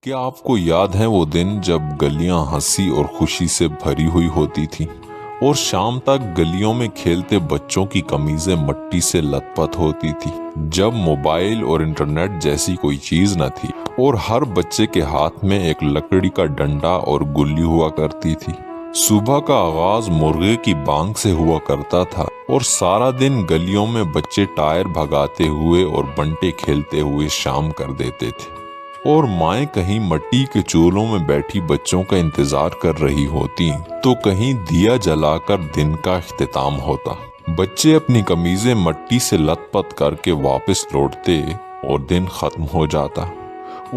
क्या आपको याद है वो दिन जब गलियां हंसी और खुशी से भरी हुई होती थी और शाम तक गलियों में खेलते बच्चों की कमीजें मट्टी से लथपथ होती थी, जब मोबाइल और इंटरनेट जैसी कोई चीज न थी और हर बच्चे के हाथ में एक लकड़ी का डंडा और गुल्ली हुआ करती थी। सुबह का आगाज मुर्गे की बांग से हुआ करता था और सारा दिन गलियों में बच्चे टायर भगाते हुए और बंटे खेलते हुए शाम कर देते थे और माएँ कहीं मिट्टी के चूल्हों में बैठी बच्चों का इंतजार कर रही होती तो कहीं दिया जलाकर दिन का इख्तिताम होता। बच्चे अपनी कमीजें मिट्टी से लथपथ करके वापस लौटते और दिन खत्म हो जाता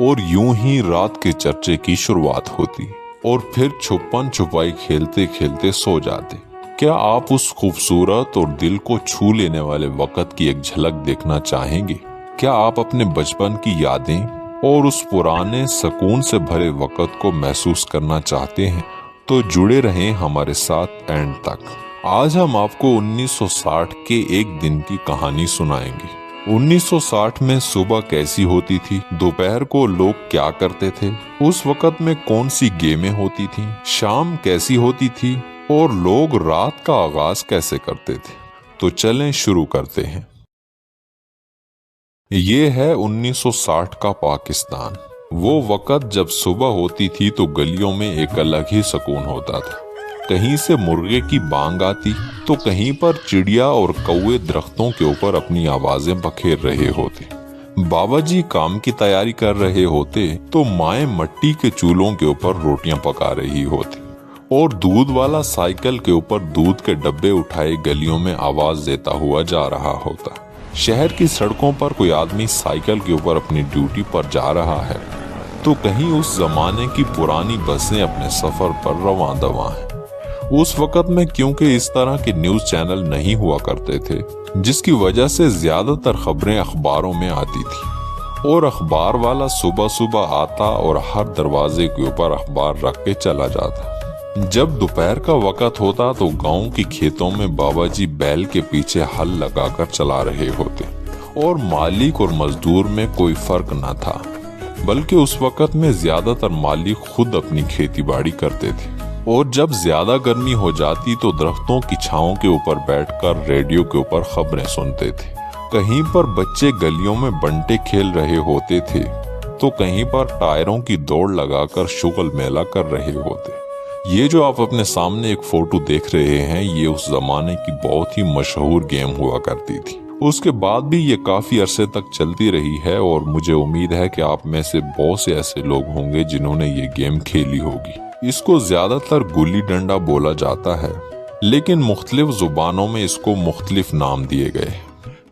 और यूं ही रात के चर्चे की शुरुआत होती और फिर छुपन छुपाई खेलते खेलते सो जाते। क्या आप उस खूबसूरत और दिल को छू लेने वाले वक्त की एक झलक देखना चाहेंगे? क्या आप अपने बचपन की यादें और उस पुराने सुकून से भरे वक्त को महसूस करना चाहते हैं? तो जुड़े रहें हमारे साथ एंड तक। आज हम आपको 1960 के एक दिन की कहानी सुनाएंगे। 1960 में सुबह कैसी होती थी, दोपहर को लोग क्या करते थे, उस वक्त में कौन सी गेमें होती थी, शाम कैसी होती थी और लोग रात का आगाज कैसे करते थे। तो चलें शुरू करते हैं। ये है 1960 का पाकिस्तान। वो वक्त जब सुबह होती थी तो गलियों में एक अलग ही सुकून होता था। कहीं से मुर्गे की बांग आती तो कहीं पर चिड़िया और कौवे दरख्तों के ऊपर अपनी आवाजें बखेर रहे होते। बाबा जी काम की तैयारी कर रहे होते तो माएँ मिट्टी के चूल्हों के ऊपर रोटियां पका रही होती और दूध वाला साइकिल के ऊपर दूध के डब्बे उठाए गलियों में आवाज देता हुआ जा रहा होता। शहर की सड़कों पर कोई आदमी साइकिल के ऊपर अपनी ड्यूटी पर जा रहा है तो कहीं उस जमाने की पुरानी बसें अपने सफर पर रवां दवां हैं। उस वक्त में क्योंकि इस तरह के न्यूज चैनल नहीं हुआ करते थे, जिसकी वजह से ज्यादातर खबरें अखबारों में आती थी और अखबार वाला सुबह सुबह आता और हर दरवाजे के ऊपर अखबार रख के चला जाता। जब दोपहर का वक्त होता तो गांव के खेतों में बाबा जी बैल के पीछे हल लगाकर चला रहे होते और मालिक और मजदूर में कोई फर्क न था, बल्कि उस वक्त में ज्यादातर मालिक खुद अपनी खेती बाड़ी करते थे। और जब ज्यादा गर्मी हो जाती तो दरख्तों की छांव के ऊपर बैठकर रेडियो के ऊपर खबरें सुनते थे। कहीं पर बच्चे गलियों में बंटे खेल रहे होते थे तो कहीं पर टायरों की दौड़ लगाकर शुगल मेला कर रहे होते। ये जो आप अपने सामने एक फोटो देख रहे हैं, ये उस जमाने की बहुत ही मशहूर गेम हुआ करती थी। उसके बाद भी ये काफी अरसे तक चलती रही है और मुझे उम्मीद है कि आप में से बहुत से ऐसे लोग होंगे जिन्होंने ये गेम खेली होगी। इसको ज्यादातर गुल्ली डंडा बोला जाता है, लेकिन मुख्तलिफ जुबानों में इसको मुख्तलिफ नाम दिए गए।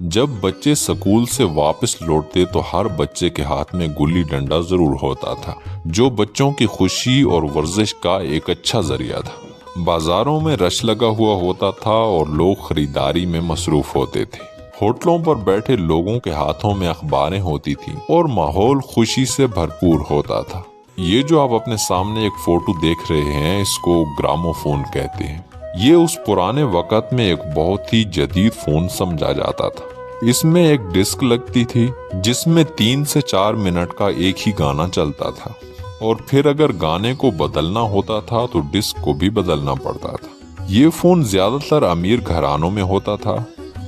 जब बच्चे स्कूल से वापस लौटते तो हर बच्चे के हाथ में गुल्ली डंडा जरूर होता था, जो बच्चों की खुशी और वर्जिश का एक अच्छा जरिया था। बाजारों में रश लगा हुआ होता था और लोग खरीदारी में मसरूफ होते थे। होटलों पर बैठे लोगों के हाथों में अखबारें होती थी और माहौल खुशी से भरपूर होता था। ये जो आप अपने सामने एक फोटो देख रहे हैं, इसको ग्रामोफोन कहते हैं। ये उस पुराने वक्त में एक बहुत ही जदीद फोन समझा जाता था। इसमें एक डिस्क लगती थी जिसमें 3 से 4 मिनट का एक ही गाना चलता था और फिर अगर गाने को बदलना होता था तो डिस्क को भी बदलना पड़ता था। ये फोन ज्यादातर अमीर घरानों में होता था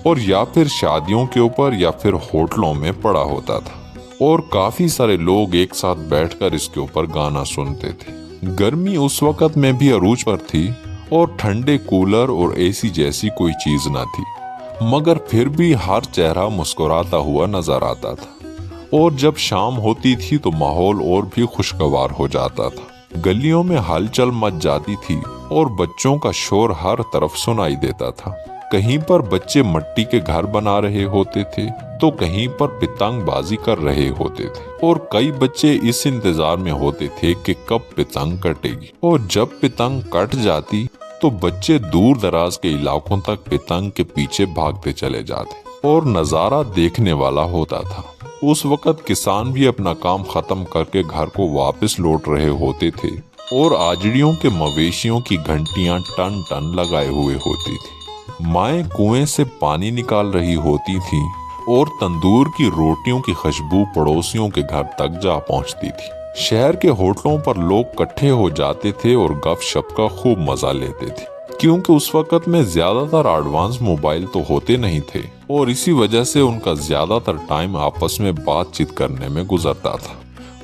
और या फिर शादियों के ऊपर या फिर होटलों में पड़ा होता था और काफी सारे लोग एक साथ बैठकर इसके ऊपर गाना सुनते थे। गर्मी उस वक्त में भी अरूज पर थी और ठंडे कूलर और एसी जैसी कोई चीज न थी, मगर फिर भी हर चेहरा मुस्कुराता हुआ नजर आता था। और जब शाम होती थी तो माहौल और भी खुशगवार हो जाता था। गलियों में हलचल मच जाती थी और बच्चों का शोर हर तरफ सुनाई देता था। कहीं पर बच्चे मिट्टी के घर बना रहे होते थे तो कहीं पर पतंग बाजी कर रहे होते थे और कई बच्चे इस इंतजार में होते थे कि कब पतंग कटेगी। और जब पतंग कट जाती तो बच्चे दूर दराज के इलाकों तक पतंग के पीछे भागते चले जाते और नजारा देखने वाला होता था। उस वक्त किसान भी अपना काम खत्म करके घर को वापस लौट रहे होते थे और आजड़ियों के मवेशियों की घंटियां टन टन लगाए हुए होती थी। माएँ कुएं से पानी निकाल रही होती थी और तंदूर की रोटियों की खुशबू पड़ोसियों के घर तक जा पहुंचती थी। शहर के होटलों पर लोग इकट्ठे हो जाते थे और गपशप का खूब मजा लेते थे, क्योंकि उस वक्त में ज्यादातर एडवांस मोबाइल तो होते नहीं थे और इसी वजह से उनका ज्यादातर टाइम आपस में बातचीत करने में गुजरता था।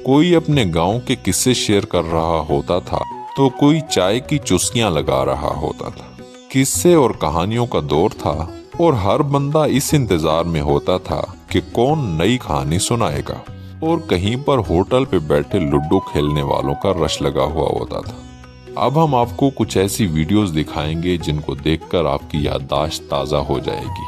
कोई अपने गांव के किस्से शेयर कर रहा होता था तो कोई चाय की चुस्कियां लगा रहा होता था। किस्से और कहानियों का दौर था और हर बंदा इस इंतजार में होता था कि कौन नई कहानी सुनाएगा। और कहीं पर होटल पे बैठे लूडो खेलने वालों का रश लगा हुआ होता था। अब हम आपको कुछ ऐसी वीडियोस दिखाएंगे जिनको देखकर आपकी याददाश्त ताज़ा हो जाएगी।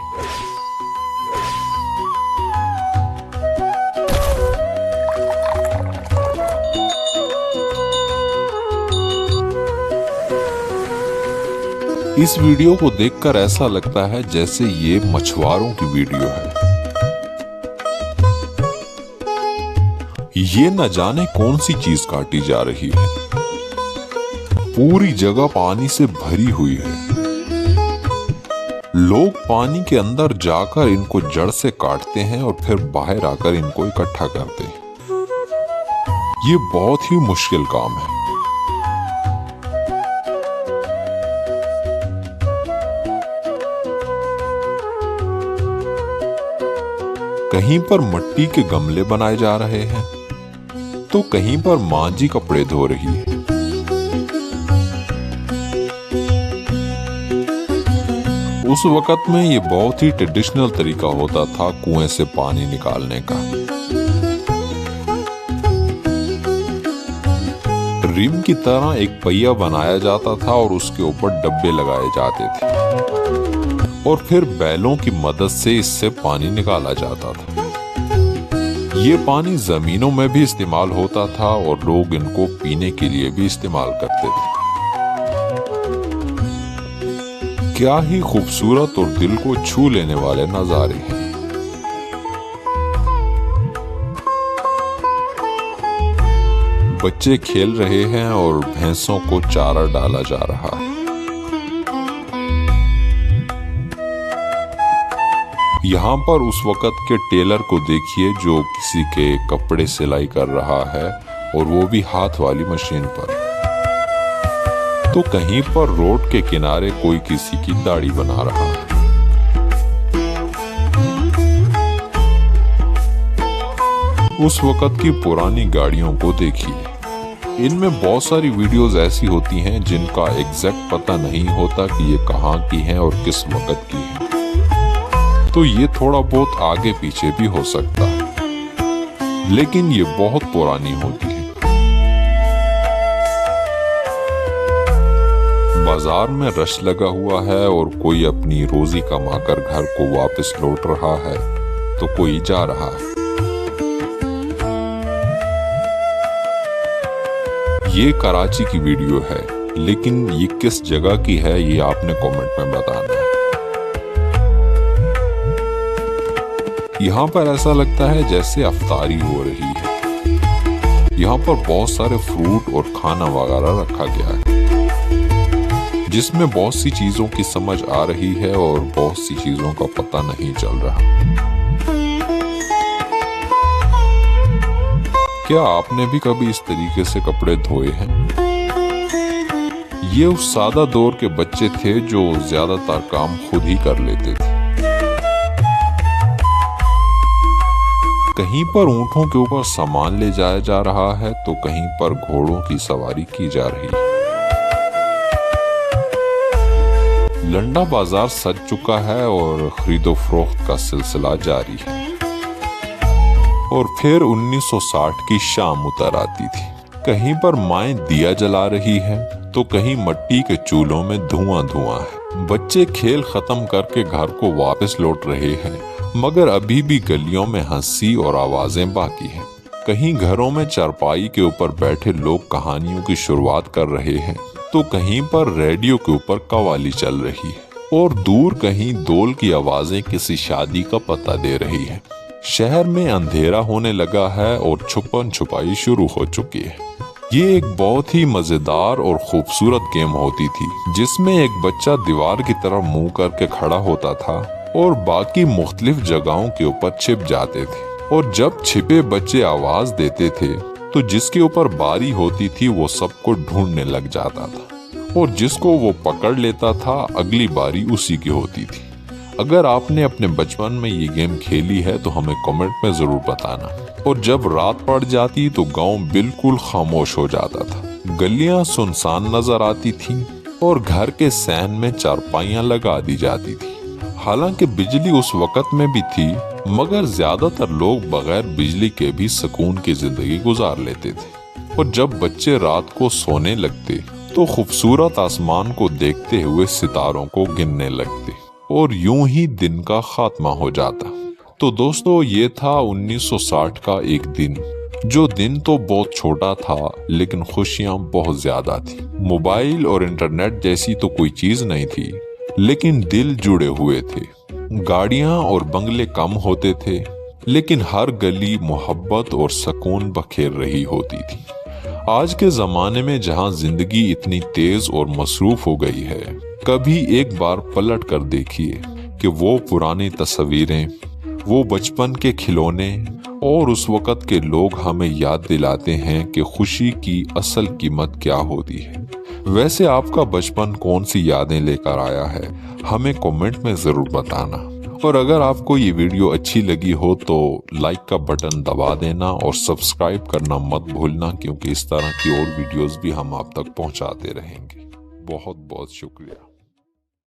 इस वीडियो को देखकर ऐसा लगता है जैसे ये मछुआरों की वीडियो है। ये न जाने कौन सी चीज काटी जा रही है। पूरी जगह पानी से भरी हुई है। लोग पानी के अंदर जाकर इनको जड़ से काटते हैं और फिर बाहर आकर इनको इकट्ठा करते हैं। ये बहुत ही मुश्किल काम है। कहीं पर मिट्टी के गमले बनाए जा रहे हैं तो कहीं पर माँ जी कपड़े धो रही है। उस वक्त में ये बहुत ही ट्रेडिशनल तरीका होता था कुएं से पानी निकालने का। रिम की तरह एक पहिया बनाया जाता था और उसके ऊपर डब्बे लगाए जाते थे और फिर बैलों की मदद से इससे पानी निकाला जाता था। ये पानी जमीनों में भी इस्तेमाल होता था और लोग इनको पीने के लिए भी इस्तेमाल करते थे। क्या ही खूबसूरत और दिल को छू लेने वाले नजारे हैं। बच्चे खेल रहे हैं और भैंसों को चारा डाला जा रहा है। यहाँ पर उस वक्त के टेलर को देखिए जो किसी के कपड़े सिलाई कर रहा है और वो भी हाथ वाली मशीन पर। तो कहीं पर रोड के किनारे कोई किसी की दाढ़ी बना रहा है। उस वक्त की पुरानी गाड़ियों को देखिए। इनमें बहुत सारी वीडियोस ऐसी होती हैं जिनका एग्जैक्ट पता नहीं होता कि ये कहाँ की हैं और किस वक्त की हैं। तो ये थोड़ा बहुत आगे पीछे भी हो सकता है, लेकिन ये बहुत पुरानी होती है। बाजार में रश लगा हुआ है और कोई अपनी रोजी कमाकर घर को वापस लौट रहा है तो कोई जा रहा है। ये कराची की वीडियो है, लेकिन ये किस जगह की है ये आपने कमेंट में बताना है। यहाँ पर ऐसा लगता है जैसे अफ्तारी हो रही है। यहाँ पर बहुत सारे फ्रूट और खाना वगैरह रखा गया है, जिसमें बहुत सी चीजों की समझ आ रही है और बहुत सी चीजों का पता नहीं चल रहा। क्या आपने भी कभी इस तरीके से कपड़े धोए हैं? ये उस सादा दौर के बच्चे थे जो ज्यादातर काम खुद ही कर लेते थे। कहीं पर ऊंटों के ऊपर सामान ले जाया जा रहा है तो कहीं पर घोड़ों की सवारी की जा रही है। लंडा बाजार सज चुका है और खरीदो फरोख्त का सिलसिला जारी है। और फिर 1960 की शाम उतर आती थी। कहीं पर माएं दिया जला रही है तो कहीं मिट्टी के चूल्हों में धुआं धुआं है। बच्चे खेल खत्म करके घर को वापस लौट रहे हैं, मगर अभी भी गलियों में हंसी और आवाजें बाकी हैं। कहीं घरों में चारपाई के ऊपर बैठे लोग कहानियों की शुरुआत कर रहे हैं तो कहीं पर रेडियो के ऊपर कव्वाली चल रही है और दूर कहीं डोल की आवाजें किसी शादी का पता दे रही है। शहर में अंधेरा होने लगा है और छुपन छुपाई शुरू हो चुकी है। ये एक बहुत ही मजेदार और खूबसूरत गेम होती थी जिसमें एक बच्चा दीवार की तरफ मुंह करके खड़ा होता था और बाकी मुख्तलिफ जगहों के ऊपर छिप जाते थे और जब छिपे बच्चे आवाज देते थे तो जिसके ऊपर बारी होती थी वो सबको ढूंढने लग जाता था और जिसको वो पकड़ लेता था अगली बारी उसी की होती थी। अगर आपने अपने बचपन में ये गेम खेली है तो हमें कमेंट में जरूर बताना। और जब रात पड़ जाती तो गांव बिल्कुल खामोश हो जाता था, गलियां सुनसान नजर आती थीं और घर के सहन में चारपाइयां लगा दी जाती थी। हालांकि बिजली उस वक्त में भी थी, मगर ज्यादातर लोग बगैर बिजली के भी सुकून की जिंदगी गुजार लेते थे। और जब बच्चे रात को सोने लगते तो खूबसूरत आसमान को देखते हुए सितारों को गिनने लगते और यूं ही दिन का खात्मा हो जाता। तो दोस्तों, ये था 1960 का एक दिन। जो दिन तो बहुत छोटा था लेकिन खुशियां बहुत ज्यादा थी। मोबाइल और इंटरनेट जैसी तो कोई चीज नहीं थी, लेकिन दिल जुड़े हुए थे। गाड़ियां और बंगले कम होते थे, लेकिन हर गली मोहब्बत और सुकून बखेर रही होती थी। आज के जमाने में जहां जिंदगी इतनी तेज और मसरूफ हो गई है, कभी एक बार पलट कर देखिए कि वो पुरानी तस्वीरें, वो बचपन के खिलौने और उस वक्त के लोग हमें याद दिलाते हैं कि खुशी की असल कीमत क्या होती है। वैसे आपका बचपन कौन सी यादें लेकर आया है, हमें कमेंट में जरूर बताना। और अगर आपको ये वीडियो अच्छी लगी हो तो लाइक का बटन दबा देना और सब्सक्राइब करना मत भूलना, क्योंकि इस तरह की और वीडियोस भी हम आप तक पहुंचाते रहेंगे। बहुत बहुत शुक्रिया।